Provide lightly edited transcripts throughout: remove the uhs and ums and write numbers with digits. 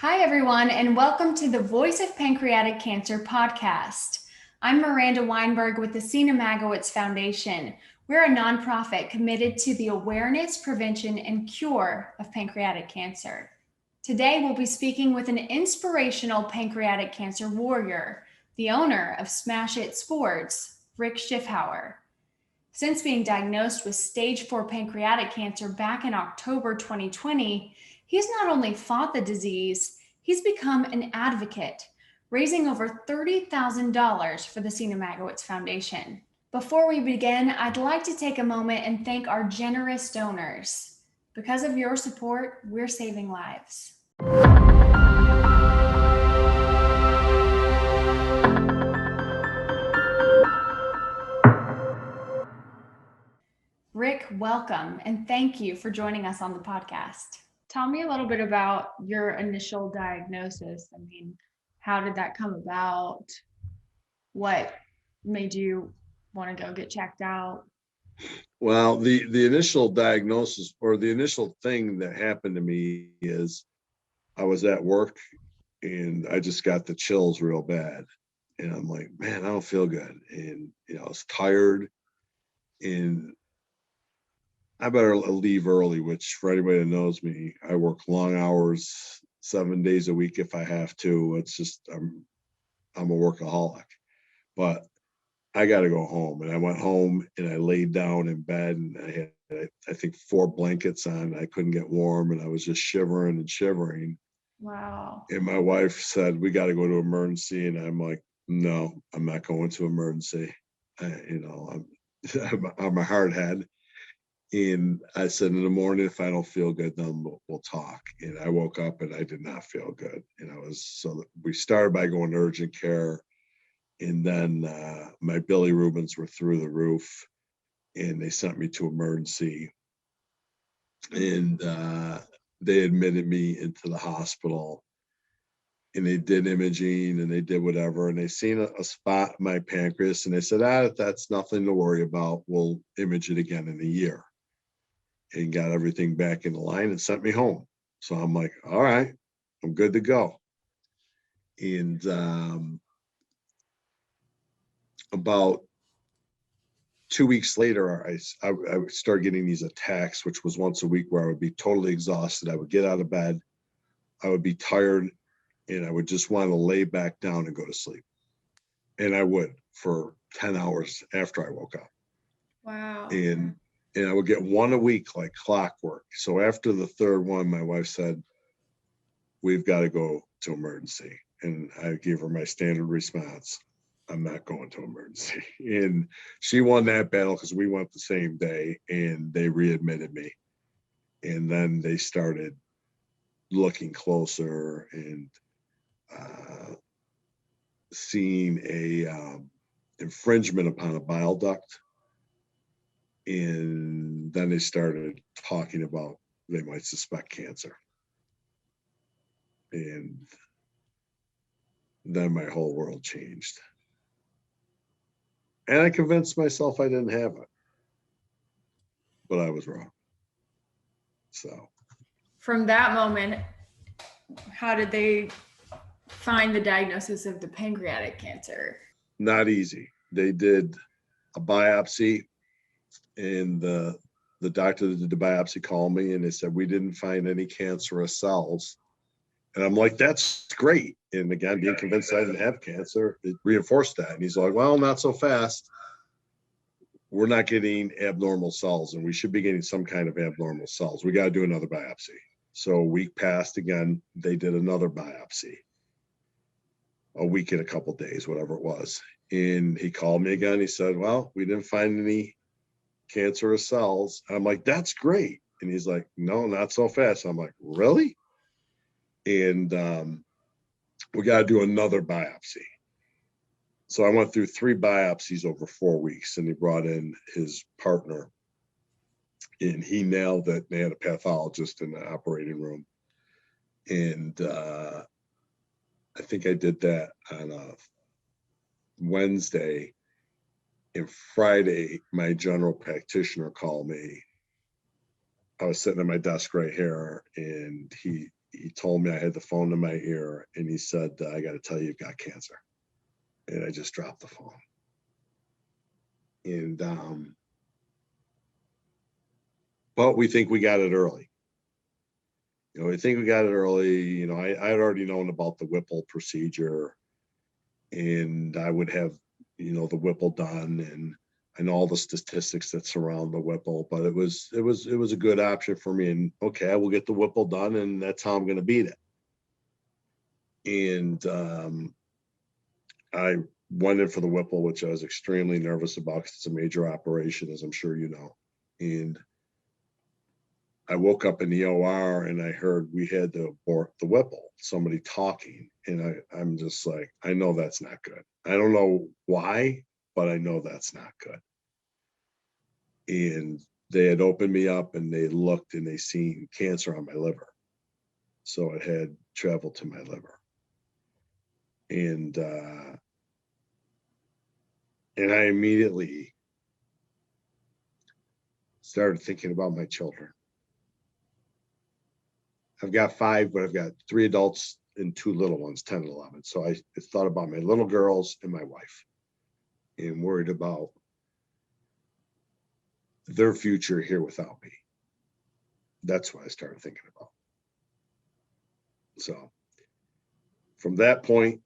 Hi, everyone, and welcome to the Voice of Pancreatic Cancer podcast. I'm Miranda Weinberg with the Seena Magowitz Foundation. We're a nonprofit committed to the awareness, prevention, and cure of pancreatic cancer. Today, we'll be speaking with an inspirational pancreatic cancer warrior, the owner of Smash It Sports, Rick Schiffhauer. Since being diagnosed with stage 4 pancreatic cancer back in October 2020, he's not only fought the disease, he's become an advocate, raising over $30,000 for the Seena Magowitz Foundation. Before we begin, I'd like to take a moment and thank our generous donors. Because of your support, we're saving lives. Rick, welcome, and thank you for joining us on the podcast. Tell me a little bit about your initial diagnosis. I mean, how did that come about? What made you want to go get checked out? Well, the initial diagnosis or the initial thing that happened to me is I was at work and I just got the chills real bad. And I'm like, man, I don't feel good. And, I was tired and I better leave early, which for anybody that knows me, I work long hours, 7 days a week if I have to. It's just, I'm a workaholic, but I got to go home. And I went home and I laid down in bed and I had, I think, 4 blankets on. I couldn't get warm and I was just shivering and shivering. Wow. And my wife said, we got to go to emergency. And I'm like, no, I'm not going to emergency. I'm a hard head. And I said, in the morning, if I don't feel good, then we'll talk. And I woke up and I did not feel good. And we started by going to urgent care. And then my bilirubins were through the roof and they sent me to emergency. And they admitted me into the hospital and they did imaging and they did whatever. And they seen a spot in my pancreas and they said, that's nothing to worry about. We'll image it again in a year. And got everything back in the line and sent me home. So I'm like, all right, I'm good to go. And about 2 weeks later, I started getting these attacks, which was once a week where I would be totally exhausted. I would get out of bed, I would be tired, and I would just want to lay back down and go to sleep. And I would for 10 hours after I woke up. Wow. And I would get one a week like clockwork. So after the third one, my wife said, we've got to go to emergency. And I gave her my standard response. I'm not going to emergency. And she won that battle because we went the same day and they readmitted me. And then they started looking closer and seeing a infringement upon a bile duct. And then they started talking about they might suspect cancer. And then my whole world changed. And I convinced myself I didn't have it, but I was wrong. So from that moment, how did they find the diagnosis of the pancreatic cancer? Not easy. They did a biopsy and the doctor that did the biopsy called me and they said, we didn't find any cancerous cells. And I'm like, that's great. And again, being convinced I didn't have cancer, it reinforced that. And he's like, well, not so fast. We're not getting abnormal cells and we should be getting some kind of abnormal cells. We got to do another biopsy. So a week passed again. They did another biopsy. A week and a couple days, whatever it was. And he called me again. He said, well, we didn't find any cancerous cells. I'm like, that's great. And he's like, no, not so fast. I'm like, really? And we got to do another biopsy. So I went through 3 biopsies over 4 weeks and he brought in his partner and he nailed it. They had a pathologist in the operating room. And I think I did that on a Wednesday. And Friday, my general practitioner called me. I was sitting at my desk right here and he he told me, I had the phone in my ear, and he said, I got to tell you, you've got cancer. And I just dropped the phone. And, but we think we got it early. I think we got it early. I had already known about the Whipple procedure, and I would have, the Whipple done, and I know all the statistics that surround the Whipple, but it was a good option for me. And okay, I will get the Whipple done, and that's how I'm going to beat it. And I went in for the Whipple, which I was extremely nervous about because it's a major operation, as I'm sure you know. And I woke up in the OR and I heard we had to abort the Whipple, somebody talking. And I'm just like, I know that's not good. I don't know why, but I know that's not good. And they had opened me up and they looked and they seen cancer on my liver. So it had traveled to my liver. And I immediately started thinking about my children. I've got 5, but I've got 3 adults and 2 little ones, 10 and 11. So I thought about my little girls and my wife and worried about their future here without me. That's what I started thinking about. So from that point,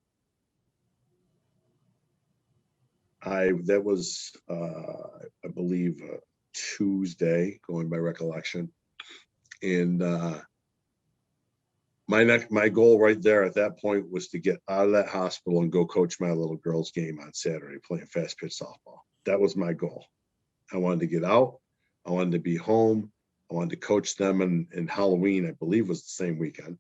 that was, I believe, Tuesday, going by recollection. And my goal right there at that point was to get out of that hospital and go coach my little girls' game on Saturday, playing fast pitch softball. That was my goal. I wanted to get out. I wanted to be home. I wanted to coach them, and Halloween, I believe, was the same weekend.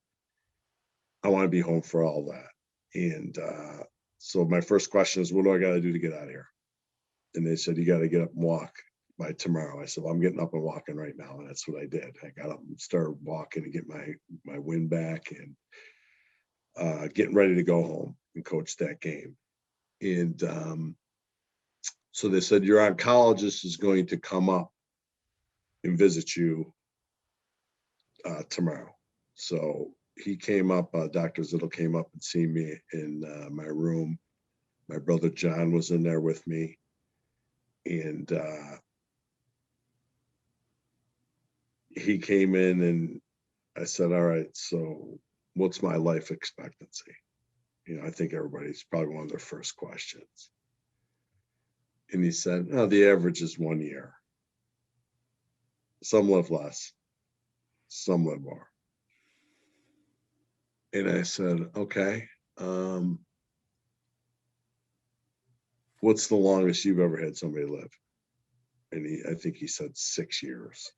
I want to be home for all that. And so my first question is, what do I got to do to get out of here? And they said, you got to get up and walk by tomorrow. I said, well, I'm getting up and walking right now. And that's what I did. I got up and started walking to get my wind back and getting ready to go home and coach that game. And so they said, your oncologist is going to come up and visit you tomorrow. So he came up, Dr. Zittel came up and seen me in my room. My brother John was in there with me. And he came in and I said, all right, so what's my life expectancy? I think everybody's probably one of their first questions. And he said, no, the average is 1 year. Some live less, some live more. And I said, okay, what's the longest you've ever had somebody live? And I think he said 6 years.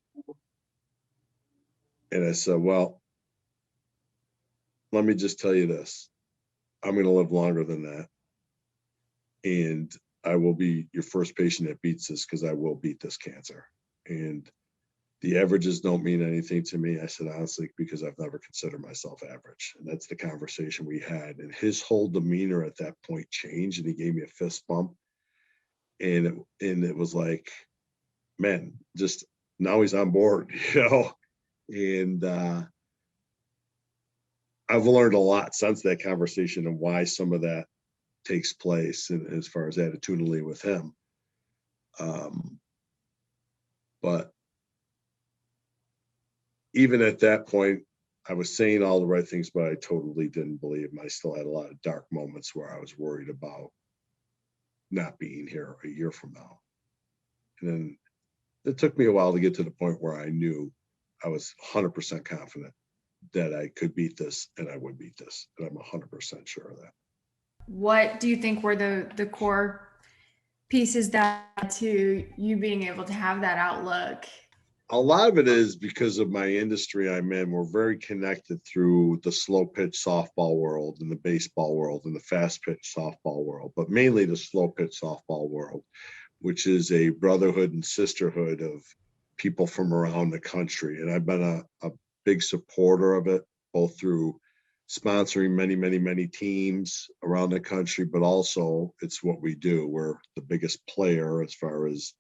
And I said, well, let me just tell you this. I'm going to live longer than that. And I will be your first patient that beats this, because I will beat this cancer. And the averages don't mean anything to me. I said, honestly, because I've never considered myself average. And that's the conversation we had. And his whole demeanor at that point changed, and he gave me a fist bump. And it was like, man, just now he's on board, And I've learned a lot since that conversation and why some of that takes place, and as far as attitudinally with him. But even at that point, I was saying all the right things, but I totally didn't believe him. I still had a lot of dark moments where I was worried about not being here a year from now. And then it took me a while to get to the point where I knew I was 100% confident that I could beat this and I would beat this. And I'm 100% sure of that. What do you think were the core pieces that to you being able to have that outlook? A lot of it is because of my industry I'm in. We're very connected through the slow pitch softball world and the baseball world and the fast pitch softball world, but mainly the slow pitch softball world, which is a brotherhood and sisterhood of people from around the country. And I've been a big supporter of it, both through sponsoring many teams around the country, but also it's what we do. We're the biggest player as far as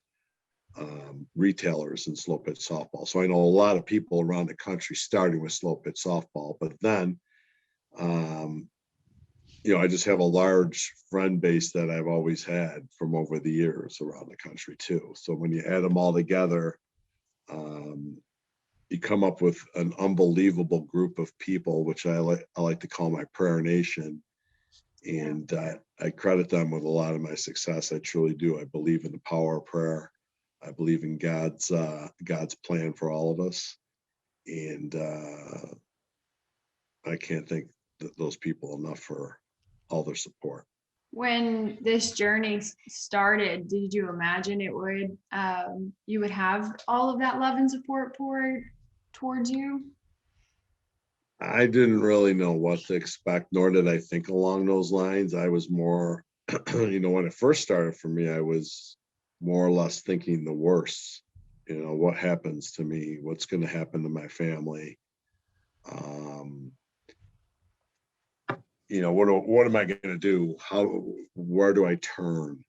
retailers in slow pitch softball. So I know a lot of people around the country starting with slow pitch softball, but then, I just have a large friend base that I've always had from over the years around the country too. So when you add them all together, you come up with an unbelievable group of people, which I like to call my prayer nation. And I credit them with a lot of my success. I truly do. I believe in the power of prayer. I believe in God's plan for all of us. And I can't thank those people enough for all their support. When this journey started, did you imagine it would you would have all of that love and support poured towards you? I didn't really know what to expect, nor did I think along those lines. I was more, when it first started for me, I was more or less thinking the worst. What happens to me? What's going to happen to my family? What am I going to do? Where do I turn?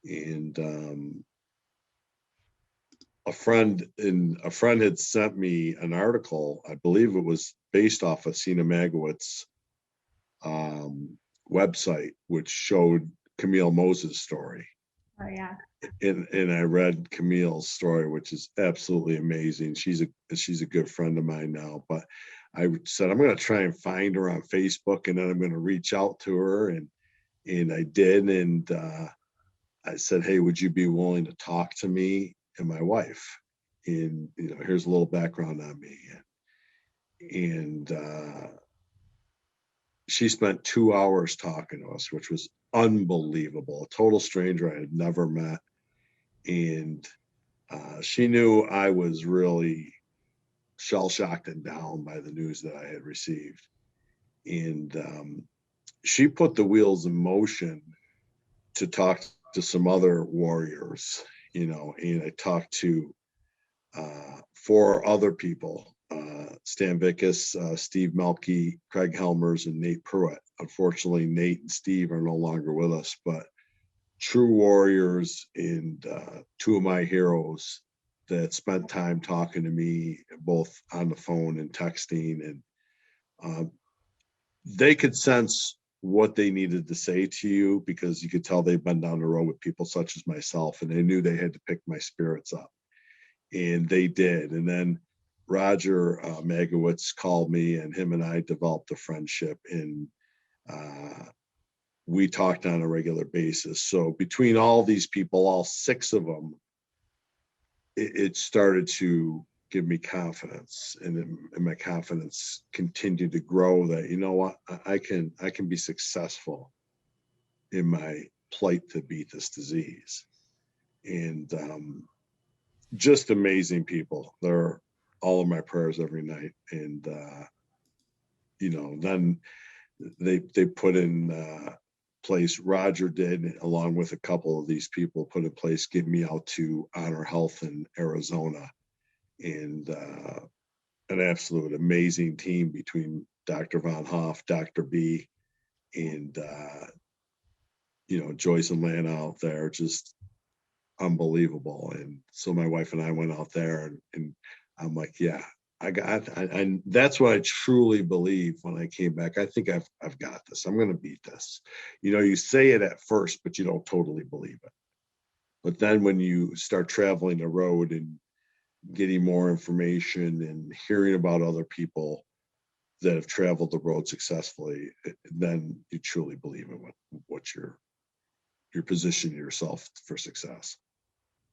And a friend had sent me an article. I believe it was based off of Seena Magowitz website, which showed Camille Moses' story. Oh yeah. And I read Camille's story, which is absolutely amazing. She's a good friend of mine now, but I said, I'm going to try and find her on Facebook, and then I'm going to reach out to her. And I did. And I said, hey, would you be willing to talk to me and my wife? And, here's a little background on me. And she spent 2 hours talking to us, which was unbelievable. A total stranger I had never met. And she knew I was really shell-shocked and down by the news that I had received. And she put the wheels in motion to talk to some other warriors, and I talked to 4 other people, Stan Vickus, Steve Melke, Craig Helmers, and Nate Pruitt. Unfortunately, Nate and Steve are no longer with us, but true warriors and 2 of my heroes that spent time talking to me both on the phone and texting. And they could sense what they needed to say to you, because you could tell they've been down the road with people such as myself, and they knew they had to pick my spirits up. And they did. And then Roger Magowitz called me, and him and I developed a friendship, and we talked on a regular basis. So between all these people, all 6 of them, it started to give me confidence, and my confidence continued to grow that, what, I can be successful in my plight to beat this disease. And just amazing people. They're all of my prayers every night. And then they put in place, Roger did, along with a couple of these people, put in place, get me out to Honor Health in Arizona. And an absolute amazing team between Dr. Von Hoff, Dr. B, and Joyce and Lana out there, just unbelievable. And so my wife and I went out there, and I'm like, yeah, and that's what I truly believe when I came back. I think I've got this. I'm going to beat this. You say it at first, but you don't totally believe it. But then when you start traveling the road and getting more information and hearing about other people that have traveled the road successfully, then you truly believe in what you're positioning yourself for success.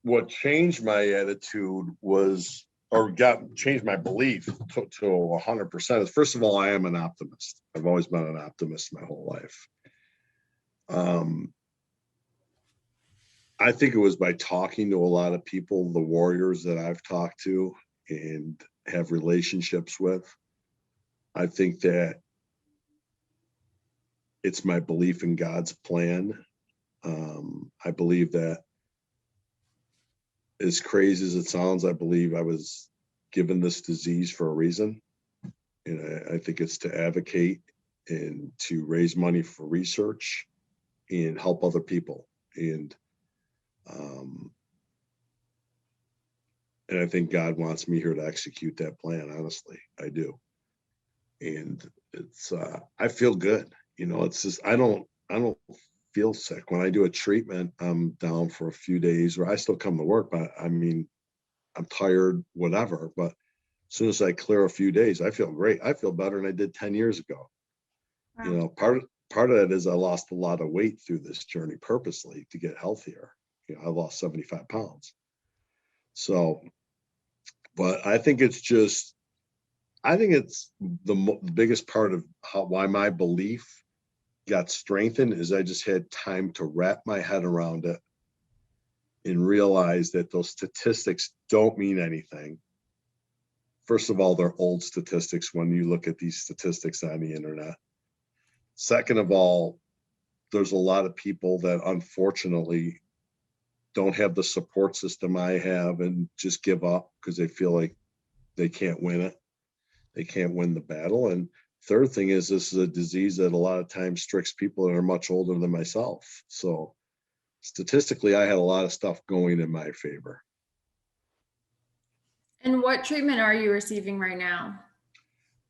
What changed my attitude was, or changed my belief to 100%, is, first of all, I am an optimist. I've always been an optimist my whole life. I think it was by talking to a lot of people, the warriors that I've talked to and have relationships with. I think that it's my belief in God's plan. I believe that, as crazy as it sounds, I believe I was given this disease for a reason. And I think it's to advocate and to raise money for research and help other people. And And I think God wants me here to execute that plan. Honestly, I do. And it's, I feel good. It's just, I don't feel sick. When I do a treatment, I'm down for a few days, or I still come to work, but I mean, I'm tired, whatever. But as soon as I clear a few days, I feel great. I feel better than I did 10 years ago. Wow. Part of that is I lost a lot of weight through this journey purposely to get healthier. I lost 75 pounds. So, but I think it's the biggest part of why my belief got strengthened is I just had time to wrap my head around it and realize that those statistics don't mean anything. First of all, they're old statistics when you look at these statistics on the internet. Second of all, there's a lot of people that unfortunately don't have the support system I have and just give up because they feel like they can't win it. They can't win the battle. And third thing is, this is a disease that a lot of times strikes people that are much older than myself. So statistically, I had a lot of stuff going in my favor. And what treatment are you receiving right now?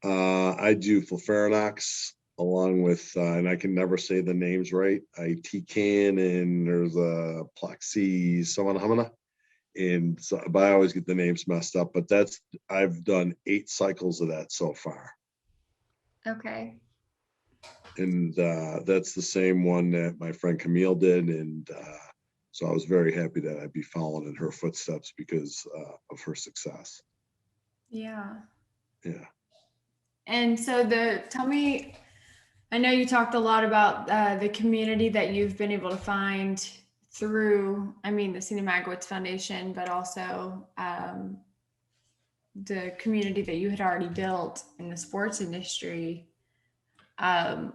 I do fulferinox along with, and I can never say the names right, Itican, and there's a Plaxi, Samanhamana. And so, but I always get the names messed up, but I've done 8 cycles of that so far. Okay. And that's the same one that my friend Camille did. And so I was very happy that I'd be following in her footsteps because of her success. Yeah. Yeah. And so tell me, I know you talked a lot about the community that you've been able to find through, the Seena Magowitz Foundation, but also the community that you had already built in the sports industry. How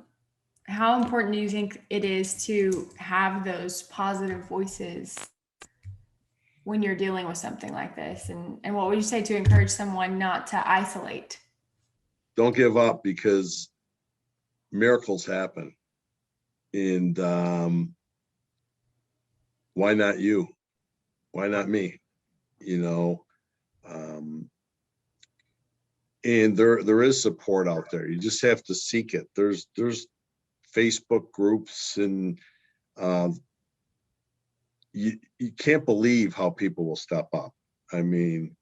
important do you think it is to have those positive voices when you're dealing with something like this? And what would you say to encourage someone not to isolate? Don't give up because miracles happen. And why not you? Why not me? And there is support out there. You just have to seek it. There's Facebook groups, and you can't believe how people will step up. I mean,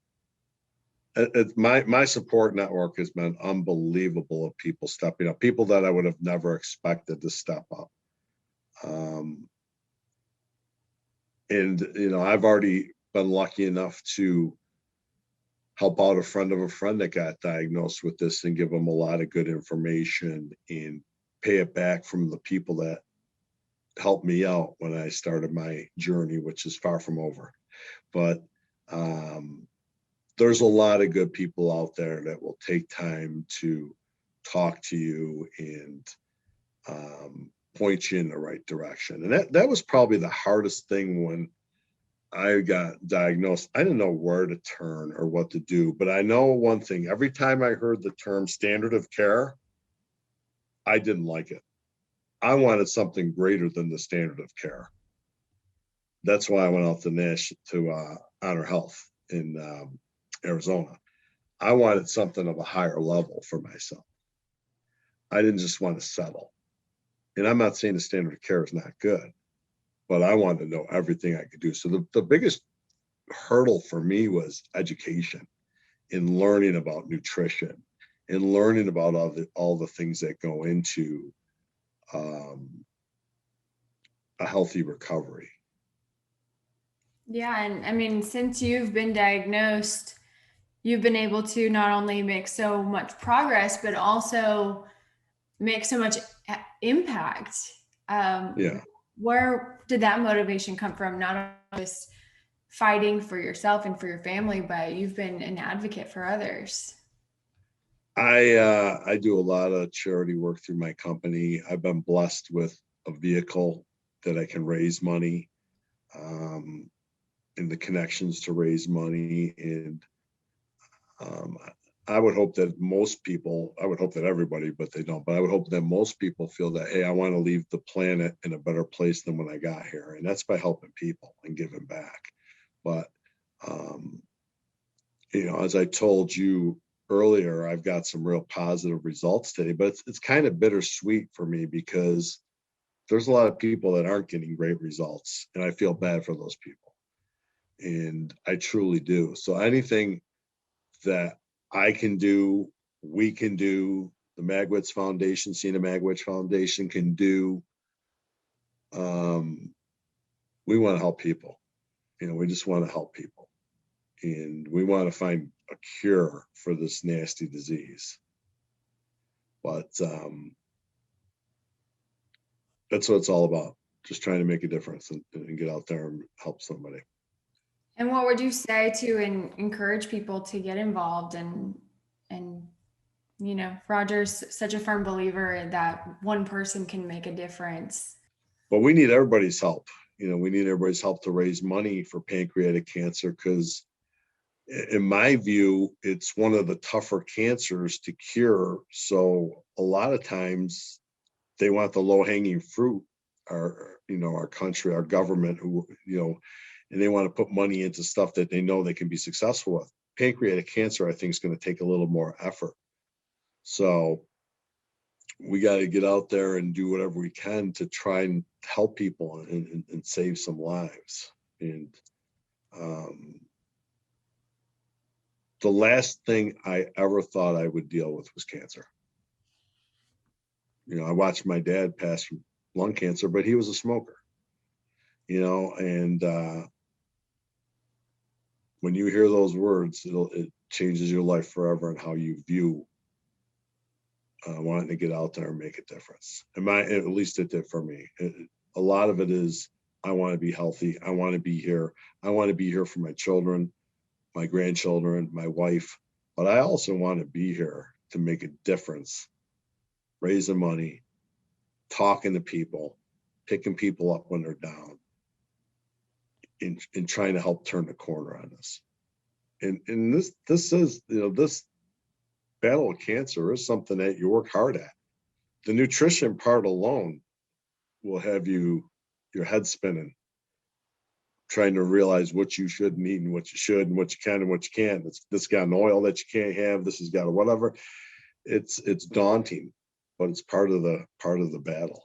my support network has been unbelievable of people stepping up, people that I would have never expected to step up. And I've already been lucky enough to help out a friend of a friend that got diagnosed with this and give them a lot of good information and pay it back from the people that helped me out when I started my journey, which is far from over. But there's a lot of good people out there that will take time to talk to you and point you in the right direction. And that was probably the hardest thing when I got diagnosed. I didn't know where to turn or what to do, but I know one thing. Every time I heard the term standard of care, I didn't like it. I wanted something greater than the standard of care. That's why I went out to Honor Health in Arizona. I wanted something of a higher level for myself. I didn't just want to settle. And I'm not saying the standard of care is not good, but I wanted to know everything I could do. So the biggest hurdle for me was education and learning about nutrition and learning about all the things that go into a healthy recovery. Yeah. And since you've been diagnosed, you've been able to not only make so much progress, but also make so much impact. Yeah. Where did that motivation come from? Not only just fighting for yourself and for your family, but you've been an advocate for others. I do a lot of charity work through my company. I've been blessed with a vehicle that I can raise money, and the connections to raise money. And I would hope that I would hope that everybody, but they don't, but I would hope that most people feel that, hey, I want to leave the planet in a better place than when I got here. And that's by helping people and giving back. But As I told you earlier, I've got some real positive results today, but it's kind of bittersweet for me because there's a lot of people that aren't getting great results, and I feel bad for those people. And I truly do. So anything that I can do, we can do, the Magowitz Foundation, Seena Magowitz Foundation can do. We want to help people. We just want to help people. And we want to find a cure for this nasty disease. But that's what it's all about. Just trying to make a difference and get out there and help somebody. And what would you say to encourage people to get involved and Roger's such a firm believer that one person can make a difference. But we need everybody's help. We need everybody's help to raise money for pancreatic cancer because in my view, it's one of the tougher cancers to cure. So a lot of times they want the low-hanging fruit, our country, our government, and they want to put money into stuff that they know they can be successful with. Pancreatic cancer, I think, is going to take a little more effort. So we got to get out there and do whatever we can to try and help people and save some lives. And the last thing I ever thought I would deal with was cancer. I watched my dad pass from lung cancer, but he was a smoker, and when you hear those words, it changes your life forever and how you view wanting to get out there and make a difference. At least it did for me. A lot of it is, I want to be healthy. I want to be here. I want to be here for my children, my grandchildren, my wife, but I also want to be here to make a difference, raising money, talking to people, picking people up when they're down, and trying to help turn the corner on this. And this is, this battle of cancer is something that you work hard at. The nutrition part alone will have your head spinning, trying to realize what you shouldn't eat and what you should and what you can and what you can't. This got an oil that you can't have. This has got a whatever. It's daunting, but it's part of the battle.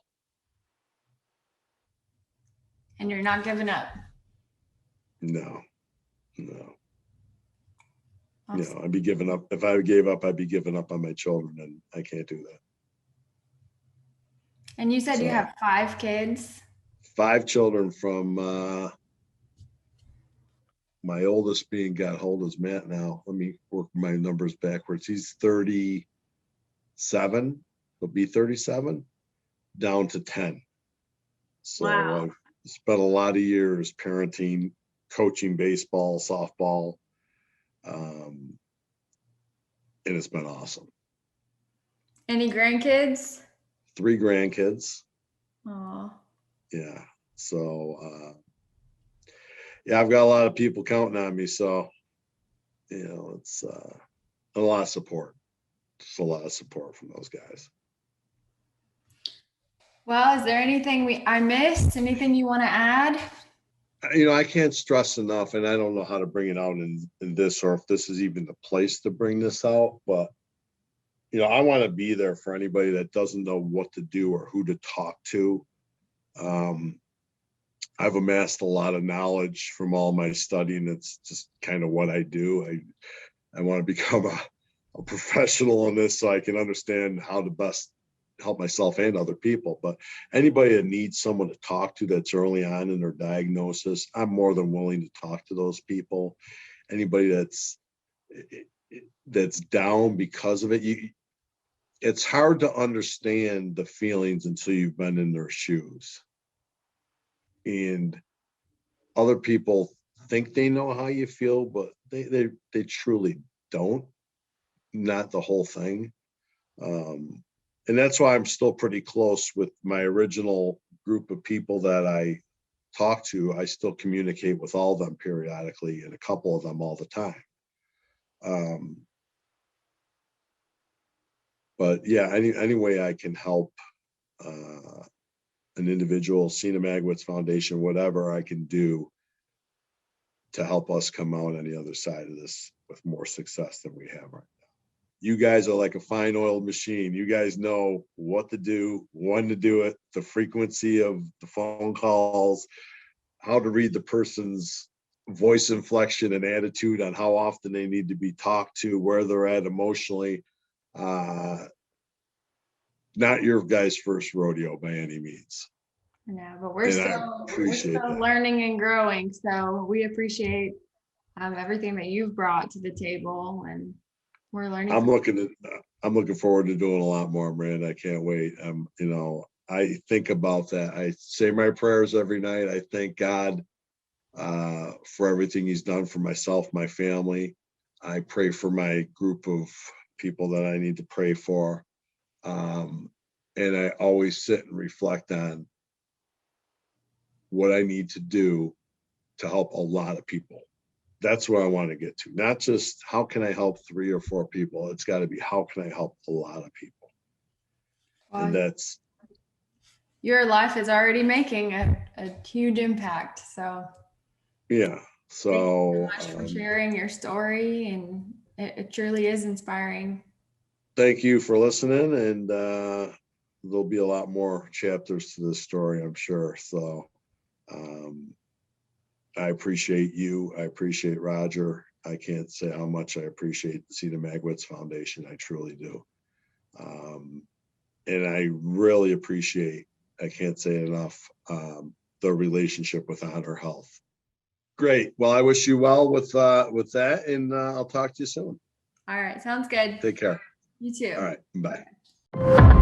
And you're not giving up. No. Awesome. I'd be giving up. If I gave up, I'd be giving up on my children, and I can't do that. And you said you have 5 kids? 5 children from my oldest being, God, how old is Matt now? Let me work my numbers backwards. He's 37. He'll be 37, down to 10. So wow. I've spent a lot of years parenting, coaching baseball, softball, and it's been awesome. Any grandkids? 3 grandkids. Aww. Yeah. So, I've got a lot of people counting on me. So, it's a lot of support. Just a lot of support from those guys. Well, is there anything I missed? Anything you want to add? I can't stress enough, and I don't know how to bring it out in this, or if this is even the place to bring this out, but I want to be there for anybody that doesn't know what to do or who to talk to. I've amassed a lot of knowledge from all my studying. It's just kind of what I do. I want to become a professional in this so I can understand how to best help myself and other people. But anybody that needs someone to talk to that's early on in their diagnosis, I'm more than willing to talk to those people. Anybody that's down because of it, it's hard to understand the feelings until you've been in their shoes. And other people think they know how you feel, but they truly don't. Not the whole thing. And that's why I'm still pretty close with my original group of people that I talk to. I still communicate with all of them periodically, and a couple of them all the time. But yeah, any way I can help an individual, Seena Magowitz Foundation, whatever I can do to help us come out on the other side of this with more success than we have right now. You guys are like a fine oiled machine. You guys know what to do, when to do it, the frequency of the phone calls, how to read the person's voice inflection and attitude on how often they need to be talked to, where they're at emotionally. Not your guys' first rodeo by any means. Yeah, but we're And still learning and growing. So we appreciate everything that you've brought to the table, and we're learning. I'm looking forward to doing a lot more, Miranda. I can't wait. I think about that. I say my prayers every night. I thank God for everything he's done for myself, my family. I pray for my group of people that I need to pray for. And I always sit and reflect on what I need to do to help a lot of people. That's where I want to get to. Not just how can I help 3 or 4 people. It's got to be how can I help a lot of people. Well, and that's your life is already making a huge impact. So yeah. So thank you so much for sharing your story, and it truly is inspiring. Thank you for listening, and there'll be a lot more chapters to this story, I'm sure. So I appreciate you. I appreciate Roger. I can't say how much I appreciate the Seena Magowitz Foundation. I truly do. And I really appreciate, I can't say it enough, the relationship with Honor Health. Great. Well, I wish you well with that, and I'll talk to you soon. All right. Sounds good. Take care. You too. All right. Bye.